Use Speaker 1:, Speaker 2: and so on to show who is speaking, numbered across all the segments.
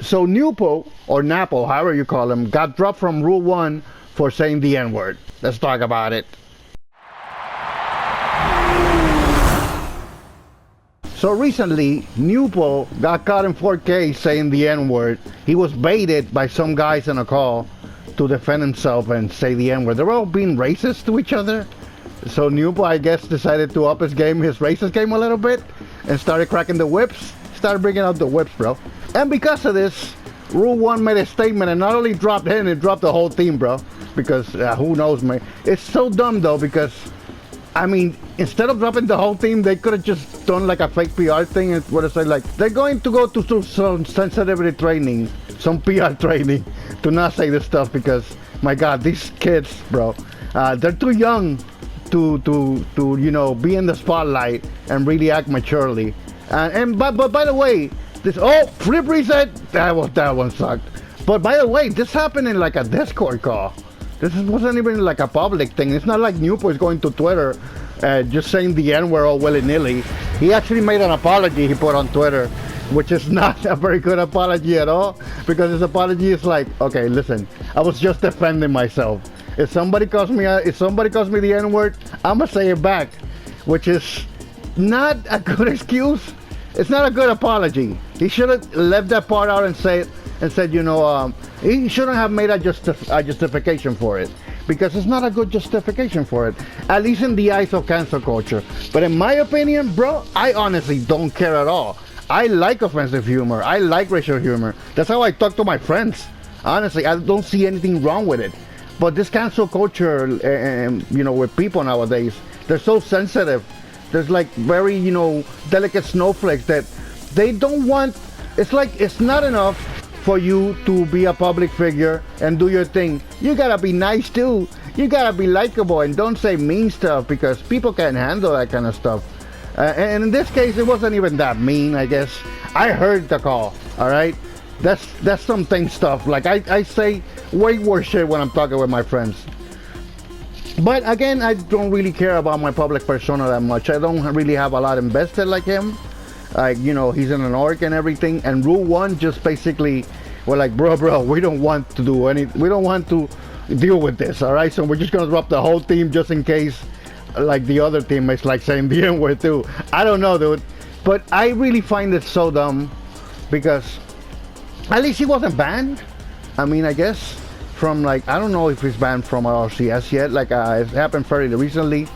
Speaker 1: So Nwpo, or Napo, however you call him, got dropped from Rule 1 for saying the N-word. Let's talk about it. So recently, Nwpo got caught in 4K saying the N-word. He was baited by some guys in a call to defend himself and say the N-word. They were all being racist to each other. So Nwpo, I guess, decided to up his game, his racist game a little bit, and started cracking the whips. Started bringing out the whips, bro. And because of this, Rule 1 made a statement and not only dropped him, it dropped the whole team, bro. Because who knows, man. It's so dumb, though, because I mean, instead of dropping the whole team, they could have just done like a fake PR thing and what I say, like they're going to go to some sensitivity training, some PR training, to not say this stuff because my God, these kids, bro, they're too young to you know be in the spotlight and really act maturely. But by the way, this flip reset that one sucked. But by the way, this happened in like a Discord call. Wasn't even like a public thing. It's not like Nwpo is going to Twitter just saying the N-word all willy-nilly. He actually made an apology he put on Twitter, which is not a very good apology at all, because his apology is like, okay, listen, I was just defending myself. If somebody calls me the N-word, I'm gonna say it back, which is not a good excuse. It's not a good apology. He should have left that part out and said, you know, he shouldn't have made a justification for it, because it's not a good justification for it, at least in the eyes of cancel culture. But in my opinion, bro, I honestly don't care at all. I like offensive humor. I like racial humor. That's how I talk to my friends. Honestly, I don't see anything wrong with it. But this cancel culture, you know, with people nowadays, they're so sensitive. There's like very, you know, delicate snowflakes that they don't want. It's like it's not enough for you to be a public figure and do your thing. You gotta be nice too. You gotta be likable and don't say mean stuff, because people can't handle that kind of stuff. And in this case, it wasn't even that mean, I guess. I heard the call, all right? That's some thing stuff. Like I say way worse shit when I'm talking with my friends. But again, I don't really care about my public persona that much. I don't really have a lot invested like him. Like, you know, he's in an org and everything. And Rule 1 just basically were like, bro, we don't want to do we don't want to deal with this, all right? So we're just gonna drop the whole team just in case, like the other teammates like saying the N-word too. I don't know, dude. But I really find it so dumb, because at least he wasn't banned. I mean, I guess from like, I don't know if he's banned from RCS yet. Like it happened fairly recently.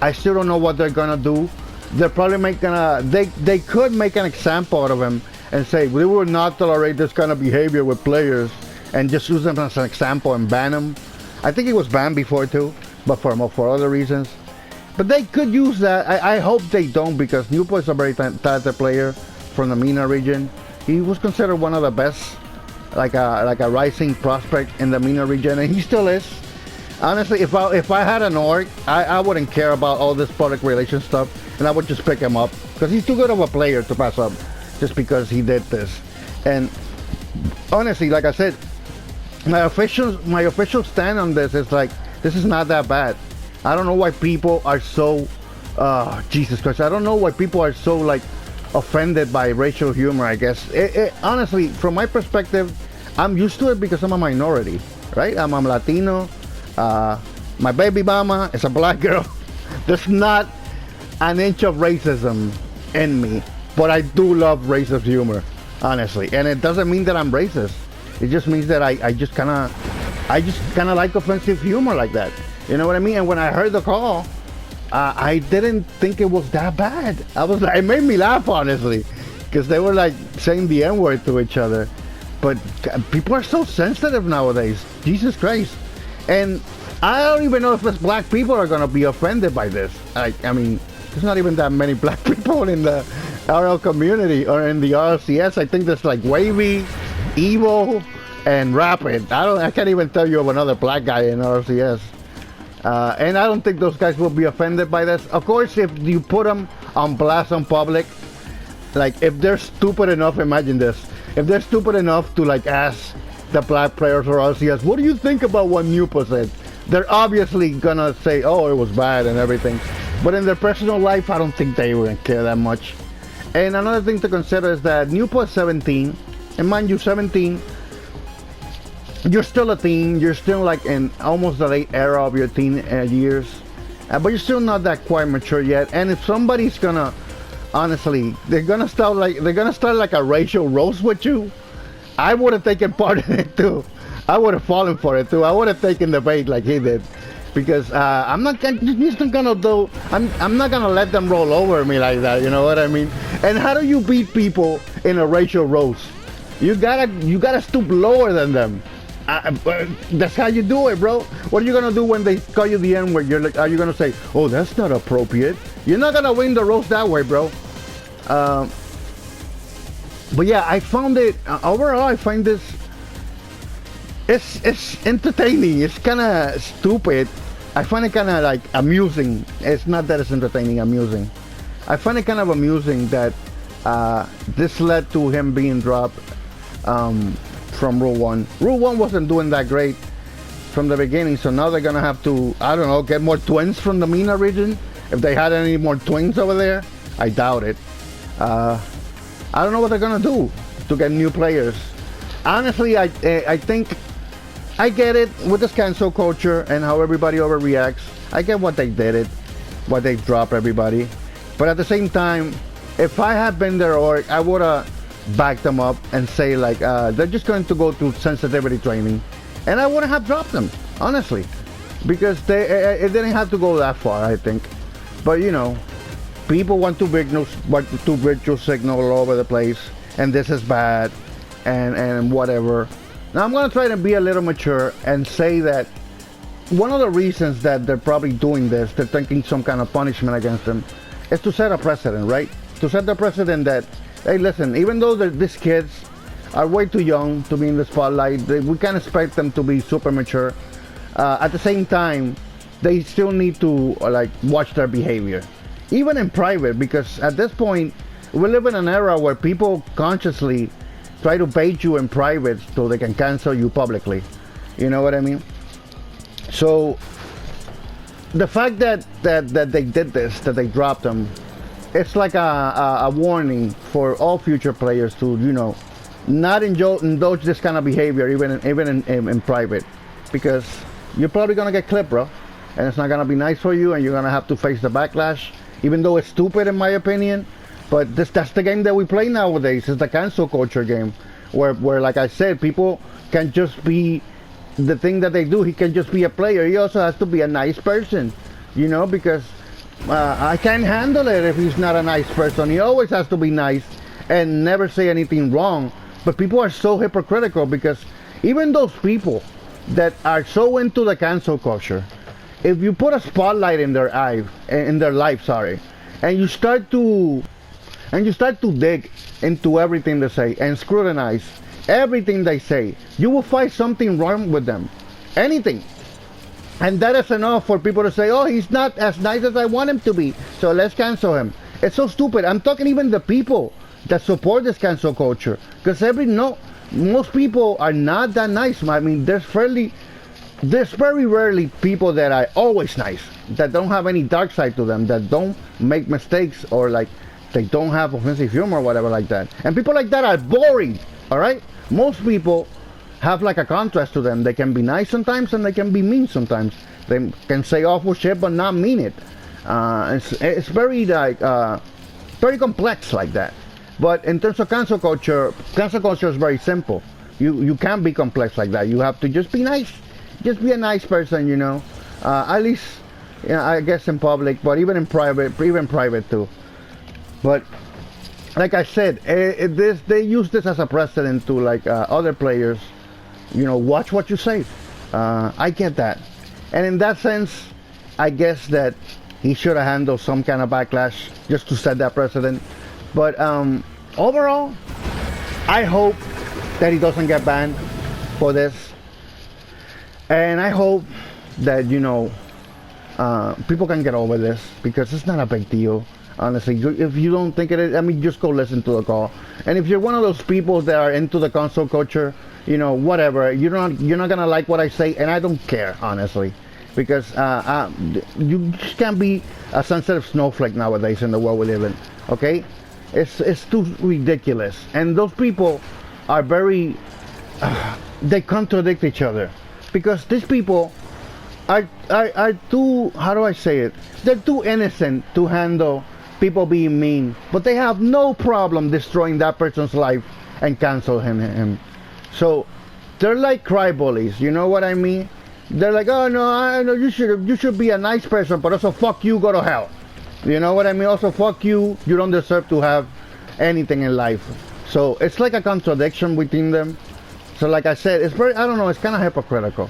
Speaker 1: I still don't know what they're gonna do. They're probably they could make an example out of him and say we will not tolerate this kind of behavior with players, and just use them as an example and ban him. I think he was banned before too, but for other reasons. But they could use that. I hope they don't, because Nwpo is a very talented player from the MENA region. He was considered one of the best, like a rising prospect in the MENA region, and he still is. Honestly, if I had an org, I wouldn't care about all this public relations stuff, and I would just pick him up, because he's too good of a player to pass up just because he did this. And honestly, like I said, my official stand on this is like, this is not that bad. I don't know why people are so Jesus Christ, I don't know why people are so like offended by racial humor. I guess honestly, from my perspective, I'm used to it because I'm a minority, right? I'm Latino. My baby mama is a black girl. There's not an inch of racism in me, but I do love racist humor, honestly. And it doesn't mean that I'm racist. It just means that I just kind of like offensive humor like that. You know what I mean? And when I heard the call, I didn't think it was that bad. I was like, it made me laugh, honestly, because they were like saying the N-word to each other. But people are so sensitive nowadays. Jesus Christ. And I don't even know if us black people are gonna be offended by this. I mean, there's not even that many black people in the RL community or in the RLCS. I think there's like Wavy, Evo, and Rapid. I can't even tell you of another black guy in RLCS. And I don't think those guys will be offended by this. Of course, if you put them on blast on public, like if they're stupid enough, imagine this. If they're stupid enough to like ask the black players for RCS, what do you think about what Nwpo said? They're obviously gonna say, oh, it was bad and everything. But in their personal life, I don't think they would care that much. And another thing to consider is that Nwpo is 17. And mind you, 17, you're still a teen. You're still like in almost the late era of your teen years, but you're still not that quite mature yet. And if somebody's gonna, honestly, they're gonna start like a racial roast with you, I would have taken part in it too. I would have fallen for it too. I would have taken the bait like he did, because I'm not gonna do. I'm not gonna let them roll over me like that. You know what I mean? And how do you beat people in a racial roast? You gotta stoop lower than them. That's how you do it, bro. What are you gonna do when they call you the N-word? You're like, are you gonna say, "Oh, that's not appropriate"? You're not gonna win the roast that way, bro. But yeah, I found it overall. I find this. It's entertaining. It's kind of stupid. I find it kind of like amusing. It's not that it's entertaining, amusing. I find it kind of amusing that this led to him being dropped from Rule 1. Rule 1 wasn't doing that great from the beginning, so now they're gonna have to, I don't know, get more twins from the MENA region. If they had any more twins over there, I doubt it. I don't know what they're gonna do to get new players. Honestly, I think I get it with this cancel culture and how everybody overreacts. I get what they did it, why they drop everybody. But at the same time, if I had been there, or I would have backed them up and say like, they're just going to go through sensitivity training, and I wouldn't have dropped them, honestly, because it didn't have to go that far, I think. But you know, people want to virtual signal all over the place, and this is bad, and whatever. Now I'm gonna try to be a little mature and say that one of the reasons that they're probably doing this, they're thinking some kind of punishment against them, is to set a precedent, right? To set the precedent that, hey, listen, even though these kids are way too young to be in the spotlight, we can't expect them to be super mature. At the same time, they still need to like watch their behavior, even in private, because at this point, we live in an era where people consciously try to bait you in private so they can cancel you publicly. You know what I mean? So the fact that they did this, that they dropped them, it's like a warning for all future players to, you know, not indulge this kind of behavior even in private, because you're probably gonna get clipped, bro, and it's not gonna be nice for you, and you're gonna have to face the backlash, even though it's stupid in my opinion. But that's the game that we play nowadays. It's the cancel culture game, where like I said, people can just be the thing that they do. He can just be a player. He also has to be a nice person, you know, because I can't handle it if he's not a nice person. He always has to be nice and never say anything wrong. But people are so hypocritical, because even those people that are so into the cancel culture, if you put a spotlight in their life, sorry, and you start to dig into everything they say and scrutinize everything they say, you will find something wrong with them. Anything. And that is enough for people to say, oh, he's not as nice as I want him to be, so let's cancel him. It's so stupid. I'm talking even the people that support this cancel culture, because most people are not that nice. I mean, there's very rarely people that are always nice, that don't have any dark side to them, that don't make mistakes, or like they don't have offensive humor or whatever like that. And people like that are boring, all right? Most people have like a contrast to them. They can be nice sometimes, and they can be mean sometimes. They can say awful shit but not mean it. It's very like very complex like that. But in terms of cancel culture is very simple. You can't be complex like that. You have to just be nice. Just be a nice person, you know. At least, you know, I guess in public, but even in private too. But like I said, they use this as a precedent to like other players, you know, watch what you say. I get that, and in that sense, I guess that he should have handled some kind of backlash just to set that precedent. But overall, I hope that he doesn't get banned for this, and I hope that, you know, people can get over this, because it's not a big deal. Honestly, if you don't think it is, I mean, just go listen to the call. And if you're one of those people that are into the console culture, you know, whatever, you're not gonna like what I say, and I don't care, honestly, because you just can't be a sensitive snowflake nowadays in the world we live in. Okay, it's too ridiculous, and those people are very, they contradict each other, because these people are too, how do I say it? They're too innocent to handle people being mean, but they have no problem destroying that person's life and cancel him. So they're like cry bullies, you know what I mean? They're like, oh no, I know you should be a nice person, but also fuck you, go to hell. You know what I mean? Also fuck you, you don't deserve to have anything in life. So it's like a contradiction between them. So like I said, it's very, I don't know, it's kind of hypocritical.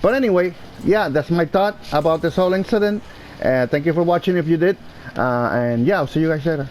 Speaker 1: But anyway, yeah, that's my thought about this whole incident. Thank you for watching if you did. And yeah, I'll see you guys later.